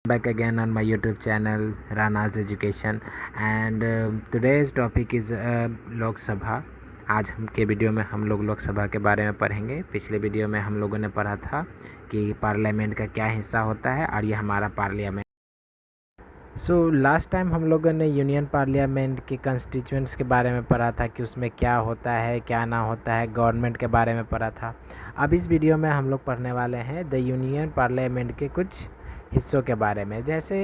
Back again on my YouTube channel Rana's Education and today's topic is लोक सभा। आज हम के वीडियो में हम लोग लोकसभा के बारे में पढ़ेंगे। पिछले वीडियो में हम लोगों ने पढ़ा था कि पार्लियामेंट का क्या हिस्सा होता है और ये हमारा पार्लियामेंट। लास्ट टाइम हम लोगों ने यूनियन पार्लियामेंट के कंस्टिट्यूएंट्स के बारे में पढ़ा था कि उसमें क्या होता है क्या ना होता है, गवर्नमेंट के बारे में पढ़ा था। अब इस वीडियो में हम लोग पढ़ने वाले हैं द यूनियन पार्लियामेंट के कुछ हिस्सों के बारे में। जैसे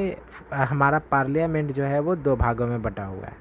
हमारा पार्लियामेंट जो है वो दो भागों में बटा हुआ है,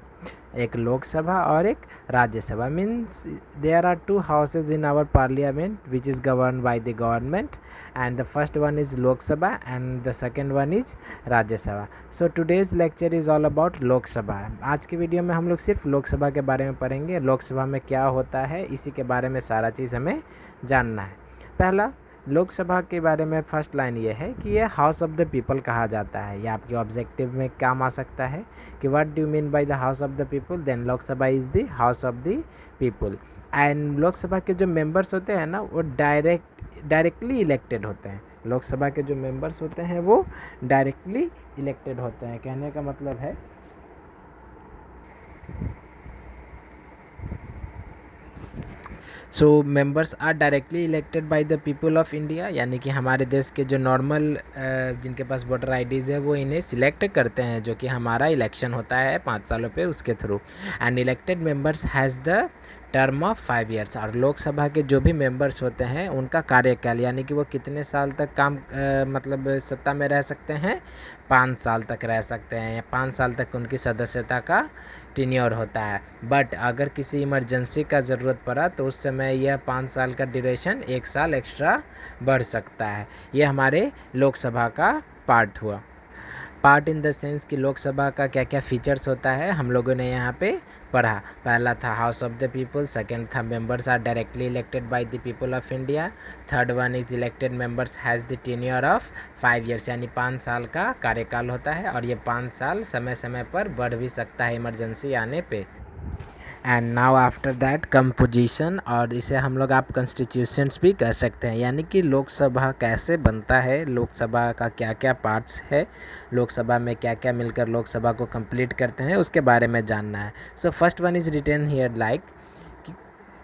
एक लोकसभा और एक Rajya Sabha. Means there are two houses in our parliament which is govern by the government and the first one is Lok Sabha and the second one is राज्य सभा। So today's lecture is all about लोक सभा। आज की video में हम लोग सिर्फ लोकसभा के बारे में पढ़ेंगे, लोकसभा में क्या होता है इसी के बारे में सारा चीज़ हमें जानना है। पहला, लोकसभा के बारे में फर्स्ट लाइन ये है कि ये हाउस ऑफ द पीपल कहा जाता है। ये आपके ऑब्जेक्टिव में काम आ सकता है कि what do you mean by the house of the people, then Lok Sabha is the house of the people. And Lok Sabha के जो मेंबर्स होते हैं ना वो डायरेक्टली इलेक्टेड होते हैं। लोकसभा के जो मेंबर्स होते हैं वो डायरेक्टली इलेक्टेड होते हैं। कहने का मतलब है members are directly elected by the people of India, यानी कि हमारे देश के जो नॉर्मल जिनके पास वोटर आईडीज़ है वो इन्हें सिलेक्ट करते हैं, जो कि हमारा इलेक्शन होता है 5 सालों पे उसके through. And elected members has the term of 5 years. और लोकसभा के जो भी मेंबर्स होते हैं उनका कार्यकाल, यानी कि वो कितने साल तक काम मतलब सत्ता में रह सकते हैं, 5 साल तक रह सकते हैं, या 5 साल तक उनकी सदस्यता का टीन्योर होता है। बट अगर किसी इमरजेंसी का ज़रूरत पड़ा तो उस समय यह 5 साल का ड्यूरेशन 1 साल एक्स्ट्रा बढ़ सकता है। ये हमारे लोकसभा का पार्ट हुआ। पार्ट इन द सेंस कि लोकसभा का क्या क्या फीचर्स होता है हम लोगों ने यहाँ पे पढ़ा। पहला था house of the people, second था members are directly elected by the people of India, third one is elected members has the tenure of 5 years, यानी 5 साल का कार्यकाल होता है और ये 5 साल समय समय पर बढ़ भी सकता है इमरजेंसी आने पे। And now after that composition, और इसे हम लोग आप कंस्टिट्यूशंस भी कह सकते हैं, यानी कि लोकसभा कैसे बनता है, लोकसभा का क्या क्या पार्ट्स है, लोकसभा में क्या क्या मिलकर लोकसभा को कंप्लीट करते हैं उसके बारे में जानना है। So first one is written here like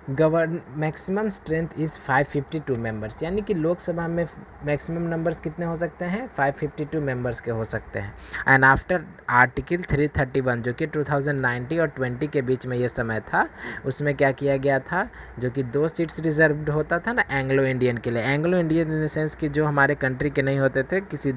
govern maximum strength is 552 members, यानी कि लोकसभा में मैक्सिमम नंबर्स कितने हो सकते हैं, 552 मेंबर्स के हो सकते हैं। एंड आफ्टर आर्टिकल 331 जो कि 2019 और 20 के बीच में ये समय था, उसमें क्या किया गया था, जो कि 2 सीट्स रिजर्व्ड होता था ना एंग्लो इंडियन के लिए। Anglo Indian in the sense कि जो हमारे कंट्री के नहीं होते थे, किसी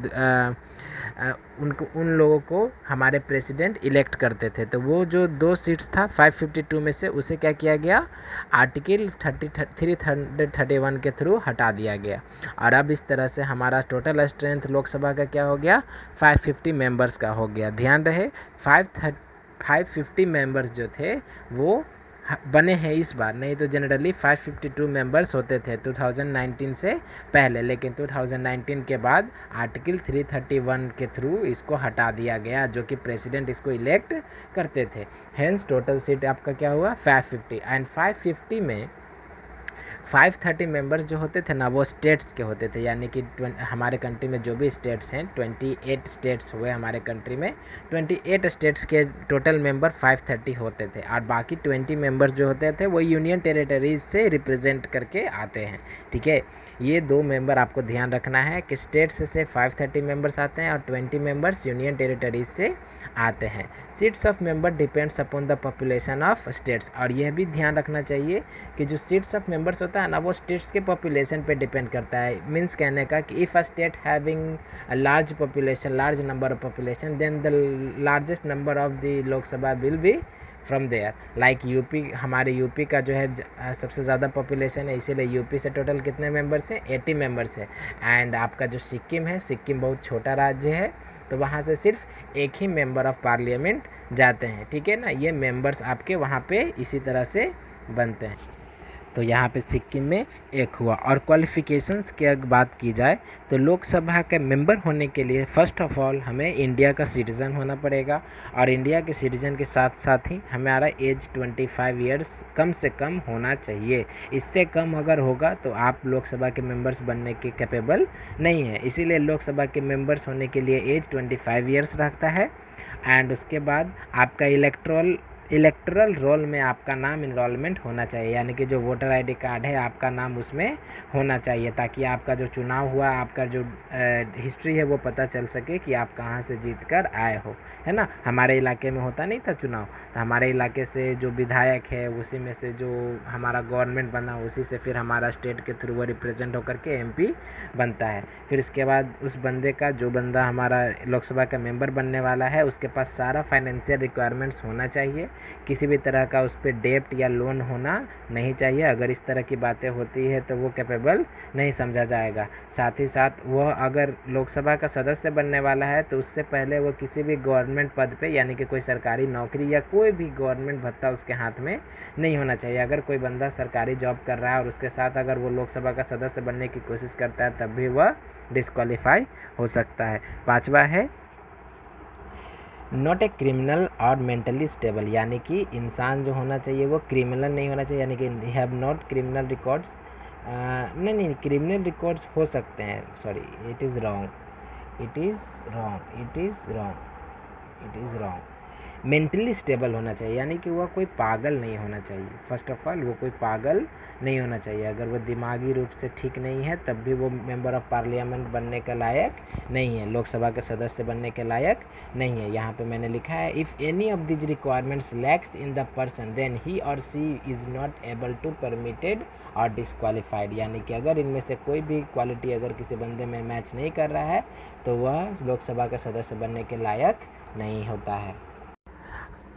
उन लोगों को हमारे प्रेसिडेंट इलेक्ट करते थे। तो वो जो 2 सीट्स था 552 में से, उसे क्या किया गया, आर्टिकल 331 के थ्रू हटा दिया गया। और अब इस तरह से हमारा टोटल स्ट्रेंथ लोकसभा का क्या हो गया, 550 मेंबर्स का हो गया। ध्यान रहे 550 मेंबर्स जो थे वो बने हैं इस बार, नहीं तो जनरली 552 मेंबर्स होते थे 2019 से पहले, लेकिन 2019 के बाद आर्टिकल 331 के थ्रू इसको हटा दिया गया, जो कि प्रेसिडेंट इसको इलेक्ट करते थे। हेंस टोटल सीट आपका क्या हुआ, 550। एंड 550 में 530 मेंबर्स जो होते थे ना वो स्टेट्स के होते थे, यानी कि हमारे कंट्री में जो भी स्टेट्स हैं 28 स्टेट्स हुए हमारे कंट्री में, 28 स्टेट्स के टोटल मेंबर 530 होते थे। और बाकी 20 मेंबर्स जो होते थे वो यूनियन टेरिटरीज से रिप्रेजेंट करके आते हैं। ठीक है, ये 2 मेंबर आपको ध्यान रखना है कि स्टेट्स से 530 मेंबर्स आते हैं और 20 मेंबर्स यूनियन टेरिटरीज से आते हैं। Seats of member depends upon the population of states, और यह भी ध्यान रखना चाहिए कि जो सीट्स ऑफ मेंबर्स होता है ना वो स्टेट्स के पॉपुलेशन पे डिपेंड करता है। मीन्स कहने का कि if a state having a large population, large number of population, then the largest number of the Lok Sabha will be from there. Like UP, हमारे यूपी का जो है सबसे ज़्यादा पॉपुलेशन है, इसीलिए यूपी से टोटल कितने मेंबर्स हैं, 80 मेंबर्स है। एंड आपका जो सिक्किम है, सिक्किम बहुत छोटा राज्य है, तो वहाँ से सिर्फ एक ही मेंबर ऑफ पार्लियामेंट जाते हैं। ठीक है ना, ये मेंबर्स आपके वहाँ पे इसी तरह से बनते हैं। तो यहाँ पे सिक्किम में एक हुआ। और क्वालिफ़िकेशंस की अगर बात की जाए तो लोकसभा के मेंबर होने के लिए फ़र्स्ट ऑफ ऑल हमें इंडिया का सिटीज़न होना पड़ेगा, और इंडिया के सिटीज़न के साथ साथ ही हमारा एज 25 ईयर्स कम से कम होना चाहिए। इससे कम अगर होगा तो आप लोकसभा के मेंबर्स बनने के कैपेबल नहीं है। इसीलिए लोकसभा के मेंबर्स होने के लिए एज 25 ईयर्स रखता है। एंड उसके बाद आपका इलेक्टरल रोल में आपका नाम इनरोलमेंट होना चाहिए, यानी कि जो वोटर आईडी कार्ड है आपका नाम उसमें होना चाहिए, ताकि आपका जो चुनाव हुआ, आपका जो हिस्ट्री है वो पता चल सके कि आप कहाँ से जीत कर आए हो, है ना। हमारे इलाके में होता नहीं था चुनाव, तो हमारे इलाके से जो विधायक है उसी में से जो हमारा गवर्नमेंट बना उसी से फिर हमारा स्टेट के थ्रू वो रिप्रेजेंट होकर के एमपी बनता है। फिर इसके बाद उस बंदे का, जो बंदा हमारा लोकसभा का मेंबर बनने वाला है, उसके पास सारा फाइनेंशियल रिक्वायरमेंट्स होना चाहिए। किसी भी तरह का उस पर डेप्ट या लोन होना नहीं चाहिए। अगर इस तरह की बातें होती है तो वो कैपेबल नहीं समझा जाएगा। साथ ही साथ वह अगर लोकसभा का सदस्य बनने वाला है तो उससे पहले वो किसी भी गवर्नमेंट पद पे, यानी कि कोई सरकारी नौकरी या कोई भी गवर्नमेंट भत्ता उसके हाथ में नहीं होना चाहिए। अगर कोई बंदा सरकारी जॉब कर रहा है और उसके साथ अगर वो लोकसभा का सदस्य बनने की कोशिश करता है तब भी वह डिस्क्वालीफाई हो सकता है। पाँचवा है नॉट ए क्रिमिनल और मेंटली स्टेबल, यानी कि इंसान जो होना चाहिए वो क्रिमिनल नहीं होना चाहिए, यानी कि हैव नॉट क्रिमिनल रिकॉर्ड्स। नहीं, क्रिमिनल रिकॉर्ड्स हो सकते हैं, sorry, it is wrong, it is wrong, it is wrong, it is wrong. Mentally stable होना चाहिए, यानी कि वह कोई पागल नहीं होना चाहिए। फर्स्ट ऑफ ऑल वो कोई पागल नहीं होना चाहिए। अगर वो दिमागी रूप से ठीक नहीं है तब भी वो मेंबर ऑफ पार्लियामेंट बनने के लायक नहीं है, लोकसभा के सदस्य बनने के लायक नहीं है। यहाँ पे मैंने लिखा है if any of these requirements lacks in the person then he or she is not able to permitted or disqualified, यानी कि अगर इनमें से कोई भी क्वालिटी अगर किसी बंदे में मैच नहीं कर रहा है तो वह लोकसभा का सदस्य बनने के लायक नहीं होता है।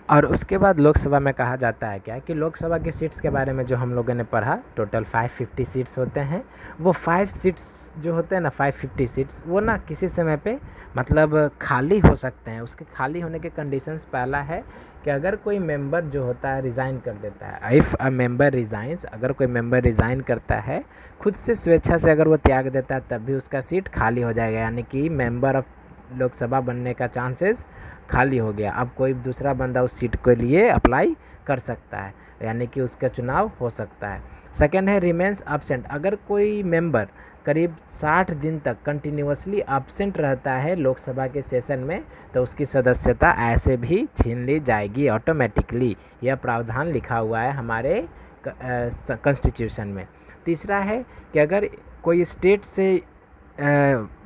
और उसके बाद लोकसभा में कहा जाता है क्या कि लोकसभा की सीट्स के बारे में जो हम लोगों ने पढ़ा, टोटल 550 सीट्स होते हैं। वो 5 सीट्स जो होते हैं ना, 550 सीट्स, वो ना किसी समय पे मतलब खाली हो सकते हैं। उसके खाली होने के कंडीशंस पहला है कि अगर कोई मेंबर जो होता है रिज़ाइन कर देता है, इफ़ अ मेंबर रिज़ाइंस, अगर कोई मेंबर रिज़ाइन करता है खुद से स्वेच्छा से, अगर वो त्याग देता है तब भी उसका सीट खाली हो जाएगा, यानी कि मेंबर ऑफ लोकसभा बनने का चांसेस खाली हो गया। अब कोई दूसरा बंदा उस सीट के लिए अप्लाई कर सकता है, यानी कि उसका चुनाव हो सकता है। सेकंड है रिमेंस अब्सेंट, अगर कोई मेंबर करीब 60 दिन तक कंटिन्यूसली अब्सेंट रहता है लोकसभा के सेशन में तो उसकी सदस्यता ऐसे भी छीन ली जाएगी ऑटोमेटिकली। यह प्रावधान लिखा हुआ है हमारे कॉन्स्टिट्यूशन में। तीसरा है कि अगर कोई स्टेट से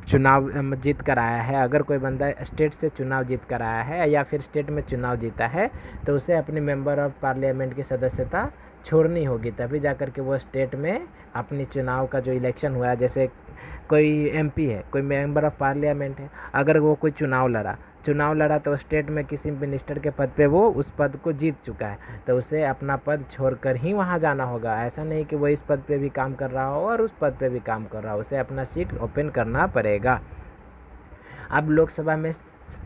चुनाव जीत कर आया है, अगर कोई बंदा स्टेट से चुनाव जीत कर आया है या फिर स्टेट में चुनाव जीता है तो उसे अपनी मेंबर ऑफ पार्लियामेंट की सदस्यता छोड़नी होगी, तभी जा कर के वो स्टेट में अपनी चुनाव का जो इलेक्शन हुआ है, जैसे कोई एमपी है, कोई मेंबर ऑफ पार्लियामेंट है, अगर वो कोई चुनाव लड़ा तो स्टेट में किसी मिनिस्टर के पद पे वो उस पद को जीत चुका है तो उसे अपना पद छोड़कर ही वहाँ जाना होगा। ऐसा नहीं कि वो इस पद पे भी काम कर रहा हो और उस पद पे भी काम कर रहा हो, उसे अपना सीट ओपन करना पड़ेगा। अब लोकसभा में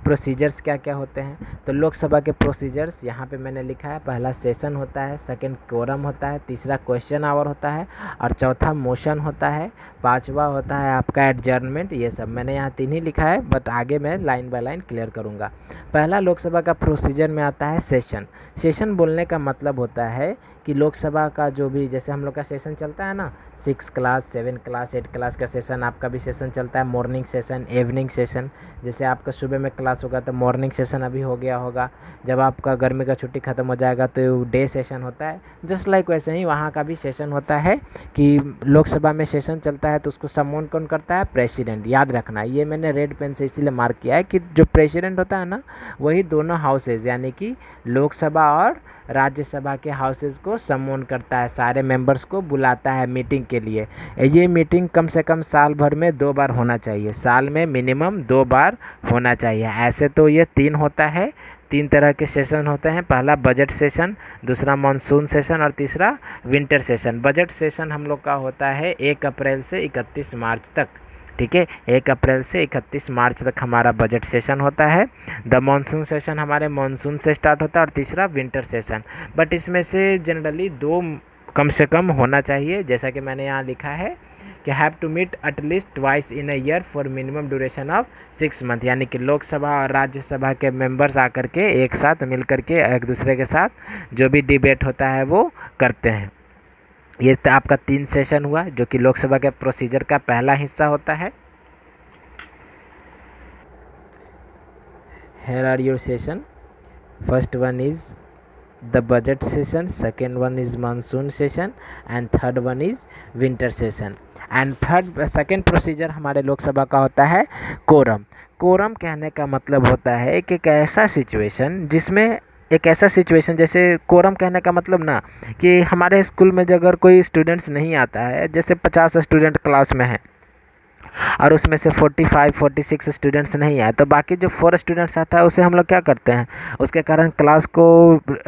प्रोसीजर्स क्या क्या होते हैं, तो लोकसभा के प्रोसीजर्स यहाँ पे मैंने लिखा है। पहला सेशन होता है, सेकंड कोरम होता है, तीसरा क्वेश्चन आवर होता है और चौथा मोशन होता है, पांचवा होता है आपका एडजर्नमेंट। ये सब मैंने यहाँ 3 ही लिखा है, बट आगे मैं लाइन बाय लाइन क्लियर करूँगा। पहला लोकसभा का प्रोसीजर में आता है सेशन। सेशन बोलने का मतलब होता है कि लोकसभा का जो भी, जैसे हम लोग का सेशन चलता है ना, 6 क्लास 7 क्लास 8 क्लास का सेशन, आपका भी सेशन चलता है, मॉर्निंग सेशन, इवनिंग सेशन। जैसे आपका सुबह में क्लास होगा तो मॉर्निंग सेशन अभी हो गया होगा, जब आपका गर्मी का छुट्टी ख़त्म हो जाएगा तो डे सेशन होता है। जस्ट लाइक वैसे ही वहाँ का भी सेशन होता है कि लोकसभा में सेशन चलता है तो उसको सम्मोन कौन करता है, प्रेसिडेंट। याद रखना, ये मैंने रेड पेन से इसीलिए मार्क किया है कि जो प्रेसिडेंट होता है ना वही दोनों हाउसेज यानी कि लोकसभा और राज्यसभा के हाउसेज को सम्मोन करता है, सारे मेंबर्स को बुलाता है मीटिंग के लिए। ये मीटिंग कम से कम साल भर में 2 बार होना चाहिए, साल में मिनिमम 2 बार होना चाहिए। ऐसे तो ये 3 होता है, 3 तरह के सेशन होते हैं। पहला बजट सेशन, दूसरा मानसून सेशन और तीसरा विंटर सेशन। बजट सेशन हम लोग का होता है 1 अप्रैल से 31 मार्च तक, ठीक है। 1 अप्रैल से 31 मार्च तक हमारा बजट सेशन होता है। द मानसून सेशन हमारे मानसून से स्टार्ट होता है और तीसरा विंटर सेशन। बट इसमें से जनरली 2 कम से कम होना चाहिए, जैसा कि मैंने यहाँ लिखा है कि have to meet at least twice in a year for minimum duration of 6 month, यानी कि लोकसभा और राज्यसभा के मेंबर्स आकर के एक साथ मिल करके एक दूसरे के साथ जो भी डिबेट होता है वो करते हैं। ये तो आपका 3 सेशन हुआ जो कि लोकसभा के प्रोसीजर का पहला हिस्सा होता है। Here are your session. First one is the budget session, second one is monsoon session and third one is winter session. And second procedure हमारे लोकसभा का होता है कोरम। कोरम कहने का मतलब होता है कि एक ऐसा सिचुएशन जिसमें एक ऐसा सिचुएशन, जैसे कोरम कहने का मतलब ना कि हमारे स्कूल में अगर कोई स्टूडेंट्स नहीं आता है, जैसे 50 स्टूडेंट क्लास में है और उसमें से 45-46 स्टूडेंट्स नहीं आए, तो बाकी जो 4 स्टूडेंट्स आता है उसे हम लोग क्या करते हैं, उसके कारण क्लास को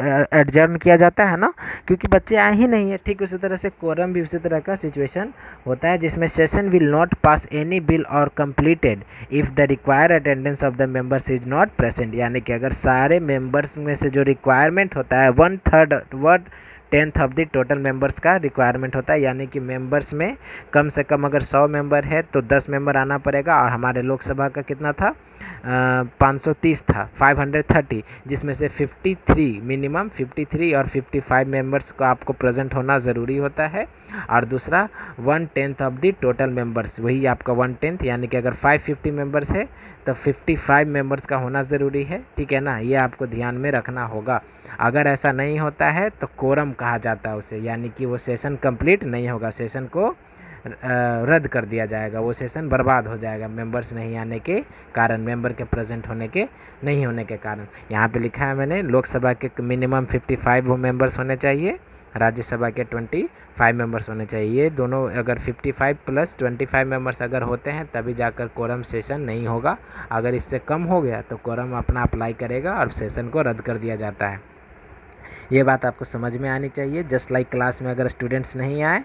एडजर्न किया जाता है ना, क्योंकि बच्चे आए ही नहीं है। ठीक उसी तरह से कोरम भी उसी तरह का सिचुएशन होता है जिसमें session will not pass any bill or completed if the required attendance of the members is not present, यानी कि अगर सारे मेंबर्स में से जो रिक्वायरमेंट होता है 1/10 ऑफ द टोटल मेंबर्स का रिक्वायरमेंट होता है, यानी कि मेंबर्स में कम से कम अगर 100 मेंबर है तो 10 मेंबर आना पड़ेगा। और हमारे लोकसभा का कितना था, 530 था, 530, जिसमें से 53 मिनिमम 53 और 55 मेंबर्स को आपको प्रेजेंट होना ज़रूरी होता है। और दूसरा 1/10 ऑफ द टोटल मेंबर्स, वही आपका 1/10, यानी कि अगर 550 मेंबर्स है तो 55 मेंबर्स का होना ज़रूरी है। ठीक है ना, ये आपको ध्यान में रखना होगा। अगर ऐसा नहीं होता है तो कोरम कहा जाता है उसे, यानी कि वो सेशन कंप्लीट नहीं होगा, सेशन को रद्द कर दिया जाएगा, वो सेशन बर्बाद हो जाएगा मेंबर्स नहीं आने के कारण, मेंबर के प्रेजेंट होने के नहीं होने के कारण। यहाँ पे लिखा है मैंने, लोकसभा के मिनिमम 55 वो मेंबर्स होने चाहिए, राज्यसभा के 25 मेंबर्स होने चाहिए। ये दोनों अगर 55 + 25 मेंबर्स अगर होते हैं तभी जाकर कोरम सेशन नहीं होगा। अगर इससे कम हो गया तो कोरम अपना अप्लाई करेगा और सेशन को रद्द कर दिया जाता है। ये बात आपको समझ में आनी चाहिए। जस्ट लाइक क्लास में अगर स्टूडेंट्स नहीं आए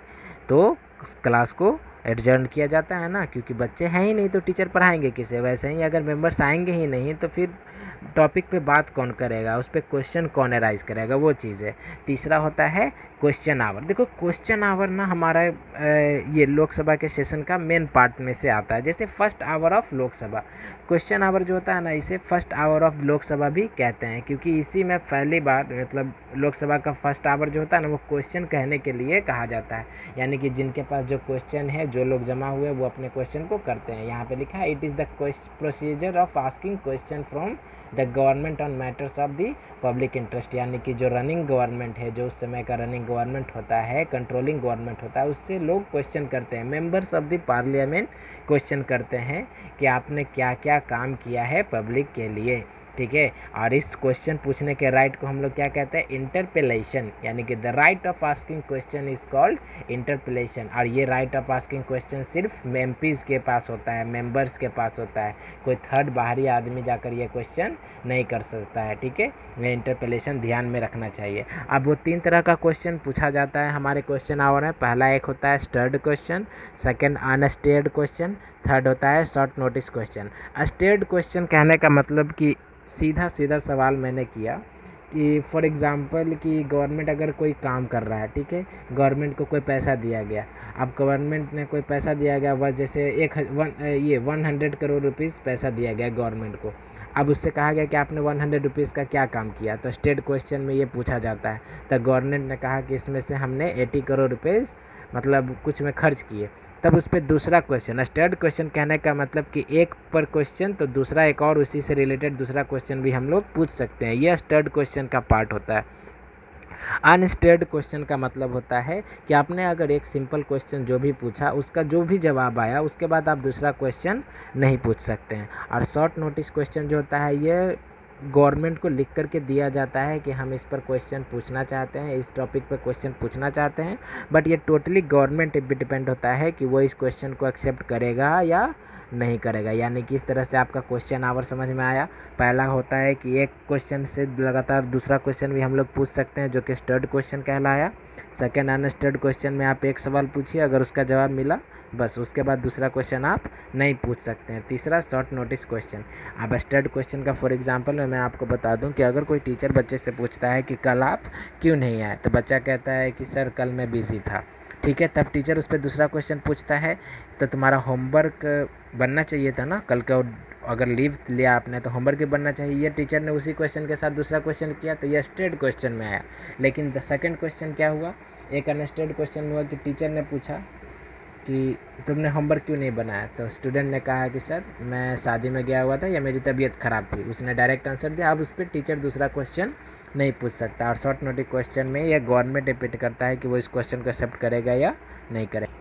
तो क्लास को एडजर्न किया जाता है ना, क्योंकि बच्चे हैं ही नहीं तो टीचर पढ़ाएंगे किसे। वैसे ही अगर मेंबर्स आएंगे ही नहीं तो फिर टॉपिक पे बात कौन करेगा, उस पर क्वेश्चन कौन एराइज करेगा, वो चीज़ है। तीसरा होता है क्वेश्चन आवर। देखो क्वेश्चन आवर ना हमारा ये लोकसभा के सेशन का मेन पार्ट में से आता है। जैसे first hour of Lok Sabha, question hour जो होता है ना, इसे फर्स्ट आवर ऑफ लोकसभा भी कहते हैं, क्योंकि इसी में पहली बार मतलब लोकसभा का फर्स्ट आवर जो होता है ना, वो क्वेश्चन कहने के लिए कहा जाता है। यानी कि जिनके पास जो क्वेश्चन है, जो लोग जमा हुए वो अपने क्वेश्चन को करते हैं। यहाँ पे लिखा है it is the procedure of asking question from the government on matters of the public interest, यानी कि जो रनिंग गवर्नमेंट है, जो उस समय का रनिंग गवर्नमेंट होता है, कंट्रोलिंग गवर्नमेंट होता है, उससे लोग क्वेश्चन करते हैं। Members of the parliament question करते हैं कि आपने क्या क्या काम किया है पब्लिक के लिए। ठीक है, और इस क्वेश्चन पूछने के राइट को हम लोग क्या कहते हैं, इंटरपेलेशन, यानी कि the right of asking question is called interpellation. और ये राइट ऑफ आस्किंग क्वेश्चन सिर्फ एमपीज़ के पास होता है, मेंबर्स के पास होता है, कोई थर्ड बाहरी आदमी जाकर ये क्वेश्चन नहीं कर सकता है। ठीक है, ये इंटरपेलेशन ध्यान में रखना चाहिए। अब वो 3 तरह का क्वेश्चन पूछा जाता है हमारे क्वेश्चन आवर में। पहला एक होता है starred question, second unstarred question, third होता है short notice question. Starred question कहने का मतलब कि सीधा सीधा सवाल मैंने किया कि फॉर एग्ज़ाम्पल कि गवर्नमेंट अगर कोई काम कर रहा है, ठीक है, गवर्नमेंट को कोई पैसा दिया गया। अब गवर्नमेंट ने कोई पैसा दिया गया, वह जैसे 100 करोड़ रुपीज़ पैसा दिया गया गवर्नमेंट को। अब उससे कहा गया कि आपने 100 रुपीज़ का क्या काम किया, तो स्टेट क्वेश्चन में ये पूछा जाता है। तो गवर्नमेंट ने कहा कि इसमें से हमने 80 करोड़ रुपीज़ मतलब कुछ में खर्च किए। तब उस पर दूसरा क्वेश्चन, स्टर्ड क्वेश्चन कहने का मतलब कि एक पर क्वेश्चन तो दूसरा एक और उसी से रिलेटेड दूसरा क्वेश्चन भी हम लोग पूछ सकते हैं। यह स्टर्ड क्वेश्चन का पार्ट होता है। अनस्टेयर्ड क्वेश्चन का मतलब होता है कि आपने अगर एक सिंपल क्वेश्चन जो भी पूछा, उसका जो भी जवाब आया, उसके बाद आप दूसरा क्वेश्चन नहीं पूछ सकते हैं। और शॉर्ट नोटिस क्वेश्चन जो होता है, ये गवर्नमेंट को लिख करके दिया जाता है कि हम इस पर क्वेश्चन पूछना चाहते हैं, इस टॉपिक पर क्वेश्चन पूछना चाहते हैं, बट ये टोटली गवर्नमेंट पे डिपेंड होता है कि वो इस क्वेश्चन को एक्सेप्ट करेगा या नहीं करेगा। यानी कि इस तरह से आपका क्वेश्चन आवर समझ में आया। पहला होता है कि एक क्वेश्चन से लगातार दूसरा क्वेश्चन भी हम लोग पूछ सकते हैं, जो कि स्टर्ड क्वेश्चन कहलाया। सेकेंड अनस्टर्ड क्वेश्चन में आप एक सवाल पूछिए, अगर उसका जवाब मिला बस उसके बाद दूसरा क्वेश्चन आप नहीं पूछ सकते हैं। तीसरा शॉर्ट नोटिस क्वेश्चन। अब स्टड क्वेश्चन का फॉर एग्जांपल मैं आपको बता दूं कि अगर कोई टीचर बच्चे से पूछता है कि कल आप क्यों नहीं आए, तो बच्चा कहता है कि सर कल मैं बिज़ी था, ठीक है। तब टीचर उस पर दूसरा क्वेश्चन पूछता है, तो तुम्हारा होमवर्क बनना चाहिए था ना, कल का अगर लीव लिया आपने तो होमवर्क भी बनना चाहिए। ये टीचर ने उसी क्वेश्चन के साथ दूसरा क्वेश्चन किया, तो ये स्टेट क्वेश्चन में आया। लेकिन द सेकंड क्वेश्चन क्या हुआ, एक अनस्टेड क्वेश्चन हुआ कि टीचर ने पूछा कि तुमने होमवर्क क्यों नहीं बनाया, तो स्टूडेंट ने कहा कि सर मैं शादी में गया हुआ था या मेरी तबीयत ख़राब थी। उसने डायरेक्ट आंसर दिया। अब उस पर टीचर दूसरा क्वेश्चन नहीं पूछ सकता। और शॉर्ट नोटिस क्वेश्चन में यह गवर्नमेंट डिपेंड करता है कि वो इस क्वेश्चन को एक्सेप्ट करेगा या नहीं करेगा।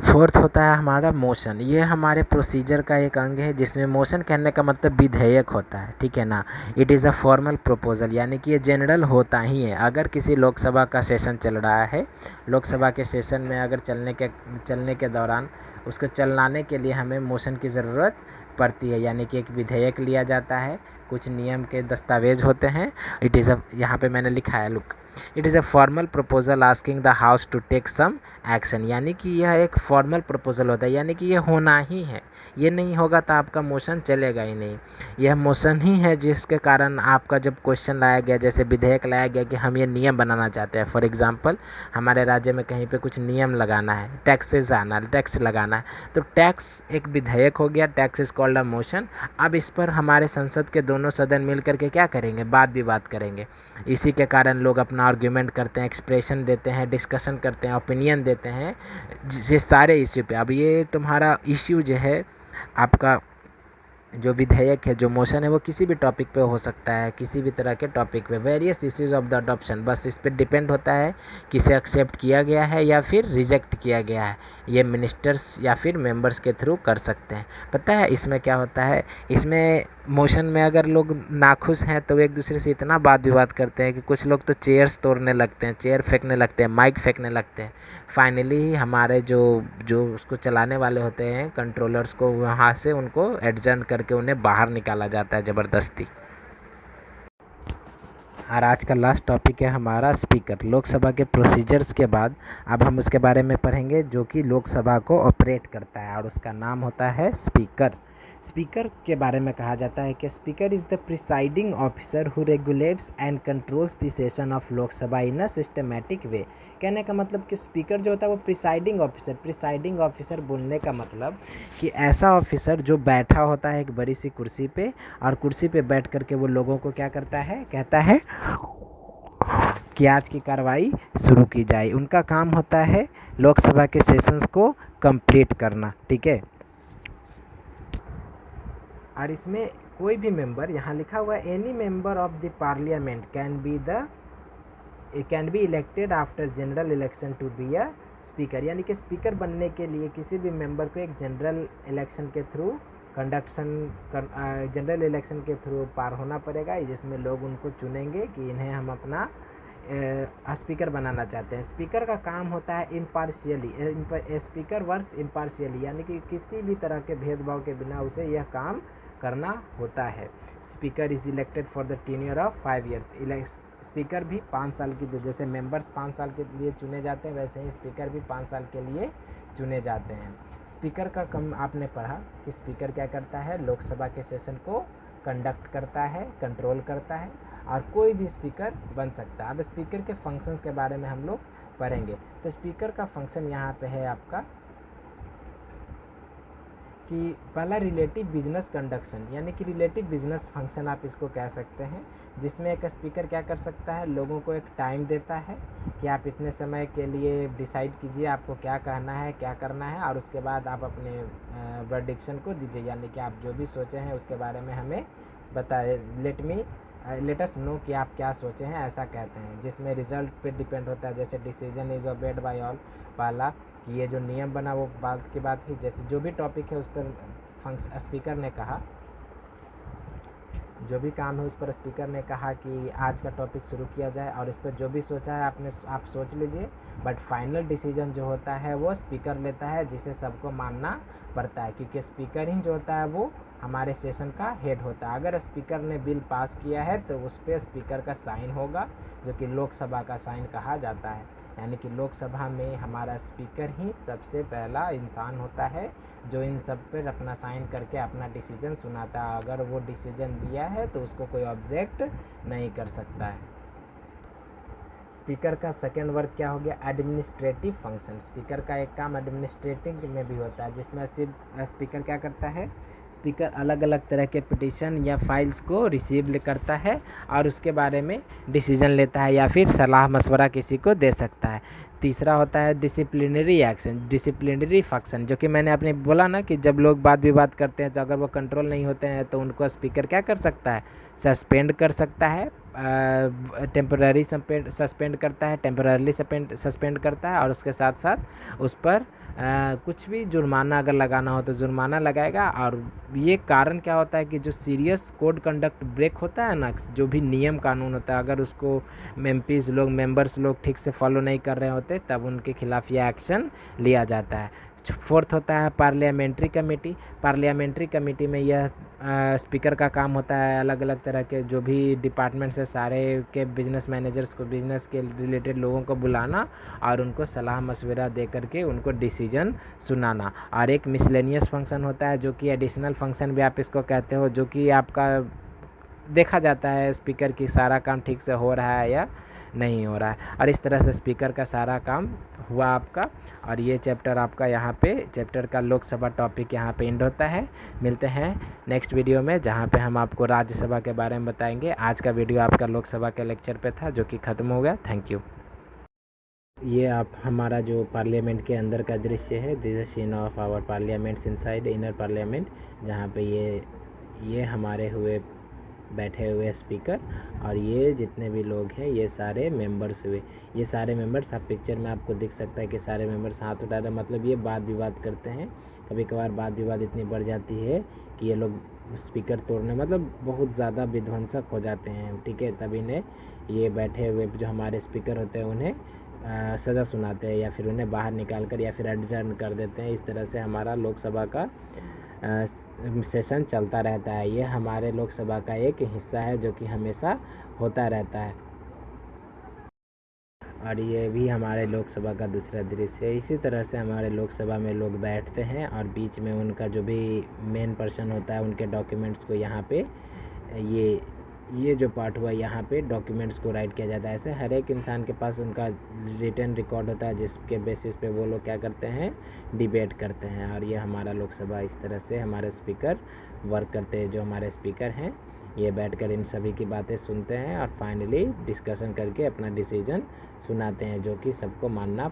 फोर्थ होता है हमारा मोशन। ये हमारे प्रोसीजर का एक अंग है, जिसमें मोशन कहने का मतलब विधेयक होता है, ठीक है ना। It is a formal proposal, यानी कि ये जनरल होता ही है। अगर किसी लोकसभा का सेशन चल रहा है, लोकसभा के सेशन में अगर चलने के दौरान उसको चलाने के लिए हमें मोशन की ज़रूरत पड़ती है, यानी कि एक विधेयक लिया जाता है, कुछ नियम के दस्तावेज होते हैं। इट इज़ अ, यहाँ पे मैंने लिखा है, look, it is a formal proposal asking the house to take some action, यानी कि यह एक फॉर्मल प्रपोजल होता है, यानी कि यह होना ही है। ये नहीं होगा तो आपका मोशन चलेगा ही नहीं। यह मोशन ही है जिसके कारण आपका जब क्वेश्चन लाया गया, जैसे विधेयक लाया गया कि हम ये नियम बनाना चाहते हैं, फॉर एग्जांपल हमारे राज्य में कहीं पे कुछ नियम लगाना है, टैक्स लगाना है, तो टैक्स एक विधेयक हो गया, tax is called a motion. अब इस पर हमारे संसद के दोनों सदन मिल करके क्या करेंगे, बात विवाद करेंगे। इसी के कारण लोग अपना आर्ग्यूमेंट करते हैं, एक्सप्रेशन देते हैं, डिस्कशन करते हैं, ओपिनियन देते हैं, ये सारे इश्यू पे। अब ये तुम्हारा इश्यू जो है, आपका जो विधेयक है, जो मोशन है, वो किसी भी टॉपिक पे हो सकता है, किसी भी तरह के टॉपिक पे, various issues of the adoption. बस इस पर डिपेंड होता है कि इसे एक्सेप्ट किया गया है या फिर रिजेक्ट किया गया है। ये मिनिस्टर्स या फिर मेंबर्स के थ्रू कर सकते हैं। पता है इसमें क्या होता है, इसमें मोशन में अगर लोग नाखुश हैं तो एक दूसरे से इतना वाद विवाद करते हैं कि कुछ लोग तो चेयर्स तोड़ने लगते हैं, चेयर फेंकने लगते हैं, माइक फेंकने लगते हैं। फाइनली हमारे जो जो उसको चलाने वाले होते हैं, कंट्रोलर्स को, वहाँ से उनको एडजर्न करके उन्हें बाहर निकाला जाता है ज़बरदस्ती। और आज का लास्ट टॉपिक है हमारा स्पीकर। लोकसभा के प्रोसीजर्स के बाद अब हम उसके बारे में पढ़ेंगे जो कि लोकसभा को ऑपरेट करता है, और उसका नाम होता है स्पीकर। स्पीकर के बारे में कहा जाता है कि speaker is the presiding officer who regulates and controls the session of Lok Sabha in a systematic way. कहने का मतलब कि स्पीकर जो होता है वो प्रिसाइडिंग ऑफिसर बोलने का मतलब कि ऐसा ऑफिसर जो बैठा होता है एक बड़ी सी कुर्सी पे, और कुर्सी पे बैठ करके वो लोगों को क्या करता है, कहता है कि आज की कार्रवाई शुरू की जाए। उनका काम होता है लोकसभा के सेशंस को कंप्लीट करना, ठीक है। और इसमें कोई भी मेंबर, यहाँ लिखा हुआ है any member of the parliament can be elected after general election to be a speaker, यानी कि स्पीकर बनने के लिए किसी भी मेंबर को एक जनरल इलेक्शन के थ्रू जनरल इलेक्शन के थ्रू पार होना पड़ेगा, जिसमें लोग उनको चुनेंगे कि इन्हें हम अपना स्पीकर बनाना चाहते हैं। स्पीकर का काम होता है इम्पार्शियली, स्पीकर वर्क्स इम्पार्शियली, यानी कि किसी भी तरह के भेदभाव के बिना उसे यह काम करना होता है। Speaker is elected for the tenure of 5 years. Speaker भी 5 साल की, जैसे मेंबर्स 5 साल के लिए चुने जाते हैं, वैसे ही स्पीकर भी 5 साल के लिए चुने जाते हैं। स्पीकर का काम आपने पढ़ा कि स्पीकर क्या करता है, लोकसभा के सेशन को कंडक्ट करता है, कंट्रोल करता है, और कोई भी स्पीकर बन सकता है। अब स्पीकर के फंक्शंस के बारे में हम लोग पढ़ेंगे। तो स्पीकर का फंक्शन यहाँ पे है आपका कि पहला रिलेटिव बिजनेस कंडक्शन, यानी कि रिलेटिव बिजनेस फंक्शन आप इसको कह सकते हैं, जिसमें एक स्पीकर क्या कर सकता है, लोगों को एक टाइम देता है कि आप इतने समय के लिए डिसाइड कीजिए आपको क्या कहना है, क्या करना है, और उसके बाद आप अपने वर्डिक्शन को दीजिए, यानी कि आप जो भी सोचे हैं उसके बारे में हमें बताए, लेट अस नो कि आप क्या सोचे हैं, ऐसा कहते हैं, जिसमें रिजल्ट पे डिपेंड होता है। जैसे decision is obeyed by all वाला, कि ये जो नियम बना वो बात की बात थी, जैसे जो भी टॉपिक है उस पर स्पीकर ने कहा, जो भी काम है उस पर स्पीकर ने कहा कि आज का टॉपिक शुरू किया जाए, और इस पर जो भी सोचा है आप सोच लीजिए, बट फाइनल डिसीजन जो होता है वो स्पीकर लेता है, जिसे सबको मानना पड़ता है, क्योंकि स्पीकर ही जो होता है वो हमारे सेशन का हेड होता है। अगर स्पीकर ने बिल पास किया है तो उस पर स्पीकर का साइन होगा, जो कि लोकसभा का साइन कहा जाता है। यानी कि लोकसभा में हमारा स्पीकर ही सबसे पहला इंसान होता है जो इन सब पर अपना साइन करके अपना डिसीजन सुनाता है। अगर वो डिसीजन दिया है तो उसको कोई ऑब्जेक्ट नहीं कर सकता है। स्पीकर का सेकेंड वर्क क्या हो गया? Administrative function. स्पीकर का एक काम एडमिनिस्ट्रेटिव में भी होता है, जिसमें सिर्फ स्पीकर क्या करता है? स्पीकर अलग अलग तरह के पिटीशन या फाइल्स को रिसीव करता है और उसके बारे में डिसीजन लेता है या फिर सलाह मशवरा किसी को दे सकता है। तीसरा होता है डिसिप्लिनरी एक्शन, डिसिप्लिनरी फंक्शन, जो कि मैंने अपने बोला ना कि जब लोग वाद विवाद करते हैं तो अगर वो कंट्रोल नहीं होते हैं तो उनको स्पीकर क्या कर सकता है? सस्पेंड कर सकता है, टेम्पररी सस्पेंड करता है, टेम्पररली सस्पेंड करता है और उसके साथ साथ उस पर कुछ भी जुर्माना अगर लगाना हो तो जुर्माना लगाएगा। और ये कारण क्या होता है कि जो सीरियस कोड कंडक्ट ब्रेक होता है ना, जो भी नियम कानून होता है, अगर उसको एमपीज लोग मेंबर्स लोग ठीक से फॉलो नहीं कर रहे होते तब उनके खिलाफ ये एक्शन लिया जाता है। फोर्थ होता है पार्लियामेंट्री कमेटी। पार्लियामेंट्री कमेटी में यह स्पीकर का काम होता है अलग अलग तरह के जो भी डिपार्टमेंट्स है सारे के बिजनेस मैनेजर्स को, बिजनेस के रिलेटेड लोगों को बुलाना और उनको सलाह मशवरा दे करके उनको डिसीजन सुनाना। और एक मिसलेनियस फंक्शन होता है जो कि एडिशनल फंक्शन भी आप इसको कहते हो, जो कि आपका देखा जाता है स्पीकर की सारा काम ठीक से हो रहा है या नहीं हो रहा है। और इस तरह से स्पीकर का सारा काम हुआ आपका। और ये चैप्टर आपका यहाँ पे चैप्टर का लोकसभा टॉपिक यहाँ पे एंड होता है। मिलते हैं नेक्स्ट वीडियो में जहाँ पे हम आपको राज्यसभा के बारे में बताएंगे। आज का वीडियो आपका लोकसभा के लेक्चर पे था जो कि ख़त्म हो गया। Thank you. ये आप हमारा जो पार्लियामेंट के अंदर का दृश्य है, this is scene of our parliaments inside inner parliament, जहाँ पे ये हमारे हुए बैठे हुए स्पीकर और ये जितने भी लोग हैं ये सारे मेंबर्स हुए। ये सारे मेंबर्स आप पिक्चर में आपको दिख सकता है कि सारे मेंबर्स हाथ उठा रहे, मतलब ये वाद विवाद करते हैं। कभी कभार वाद विवाद इतनी बढ़ जाती है कि ये लोग स्पीकर तोड़ने मतलब बहुत ज़्यादा विध्वंसक हो जाते हैं, ठीक है। तब इन्हें ये बैठे हुए जो हमारे स्पीकर होते हैं उन्हें सज़ा सुनाते हैं या फिर उन्हें बाहर निकाल कर या फिर एडजर्न कर देते हैं। इस तरह से हमारा लोकसभा का सेशन चलता रहता है। ये हमारे लोकसभा का एक हिस्सा है जो कि हमेशा होता रहता है। और ये भी हमारे लोकसभा का दूसरा दृश्य है। इसी तरह से हमारे लोकसभा में लोग बैठते हैं और बीच में उनका जो भी मेन पर्सन होता है उनके डॉक्यूमेंट्स को यहाँ पे ये जो पार्ट हुआ यहाँ पे डॉक्यूमेंट्स को राइट किया जाता है। ऐसे हर एक इंसान के पास उनका रिटन रिकॉर्ड होता है जिसके बेसिस पे वो लोग क्या करते हैं, डिबेट करते हैं। और ये हमारा लोकसभा इस तरह से हमारे स्पीकर वर्क करते हैं। जो हमारे स्पीकर हैं ये बैठकर इन सभी की बातें सुनते हैं और फाइनली डिस्कशन करके अपना डिसीजन सुनाते हैं जो कि सबको मानना